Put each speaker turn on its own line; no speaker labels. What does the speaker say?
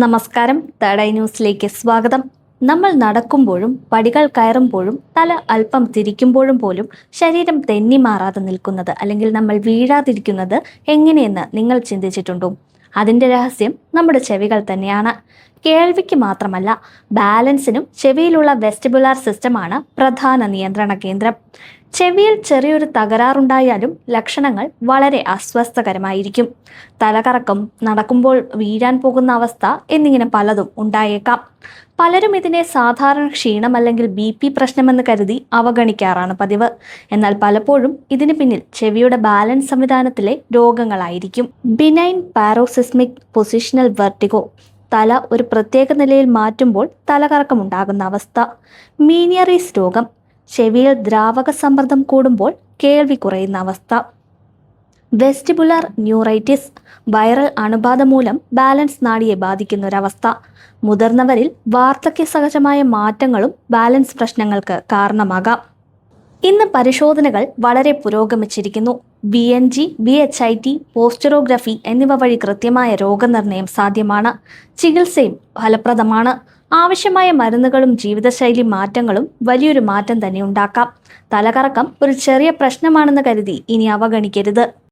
നമസ്കാരം. Third eye ന്യൂസിലേക്ക് സ്വാഗതം. നമ്മൾ നടക്കുമ്പോഴും പടികൾ കയറുമ്പോഴും തല അല്പം തിരിക്കുമ്പോഴും പോലും ശരീരം തെന്നി മാറാതെ നിൽക്കുന്നത് അല്ലെങ്കിൽ നമ്മൾ വീഴാതിരിക്കുന്നത് എങ്ങനെയെന്ന് നിങ്ങൾ ചിന്തിച്ചിട്ടുണ്ടോ? അതിൻ്റെ രഹസ്യം നമ്മുടെ ചെവികൾ തന്നെയാണ്. കേൾവിക്ക് മാത്രമല്ല, ബാലൻസിനും ചെവിയിലുള്ള വെസ്റ്റിബുലാർ സിസ്റ്റമാണ് പ്രധാന നിയന്ത്രണ കേന്ദ്രം. ചെവിയിൽ ചെറിയൊരു തകരാറുണ്ടായാലും ലക്ഷണങ്ങൾ വളരെ അസ്വസ്ഥകരമായിരിക്കും. തലകറക്കം, നടക്കുമ്പോൾ വീഴാൻ പോകുന്ന അവസ്ഥ എന്നിങ്ങനെ പലതും ഉണ്ടായേക്കാം. പലരും ഇതിനെ സാധാരണ ക്ഷീണം അല്ലെങ്കിൽ BP പ്രശ്നമെന്ന് കരുതി അവഗണിക്കാറാണ് പതിവ്. എന്നാൽ പലപ്പോഴും ഇതിന് പിന്നിൽ ചെവിയുടെ ബാലൻസ് സംവിധാനത്തിലെ രോഗങ്ങളായിരിക്കും. ബിനൈൻ പാരോസിസ്മിക് പൊസിഷണൽ വെർട്ടിഗോ, തല ഒരു പ്രത്യേക നിലയിൽ മാറ്റുമ്പോൾ തലകറക്കമുണ്ടാകുന്ന അവസ്ഥ. മീനിയറീസ് രോഗം, ചെവിയിൽ ദ്രാവക സമ്മർദ്ദം കൂടുമ്പോൾ കേൾവി കുറയുന്ന അവസ്ഥ. വെസ്റ്റിബുലാർ ന്യൂറൈറ്റിസ്, വൈറൽ അണുബാധ മൂലം ബാലൻസ് നാഡിയെ ബാധിക്കുന്ന ഒരവസ്ഥ. മുതിർന്നവരിൽ വാർദ്ധക്യ സഹജമായ മാറ്റങ്ങളും ബാലൻസ് പ്രശ്നങ്ങൾക്ക് കാരണമാകാം. ഇന്ന് പരിശോധനകൾ വളരെ പുരോഗമിച്ചിരിക്കുന്നു. BNG, BHIT, പോസ്റ്ററോഗ്രഫി എന്നിവ വഴി കൃത്യമായ രോഗനിർണയം സാധ്യമാണ്. ചികിത്സയും ഫലപ്രദമാണ്. ആവശ്യമായ മരുന്നുകളും ജീവിതശൈലി മാറ്റങ്ങളും വലിയൊരു മാറ്റം തന്നെ ഉണ്ടാക്കാം. തലകറക്കം ഒരു ചെറിയ പ്രശ്നമാണെന്ന് കരുതി ഇനി അവഗണിക്കരുത്.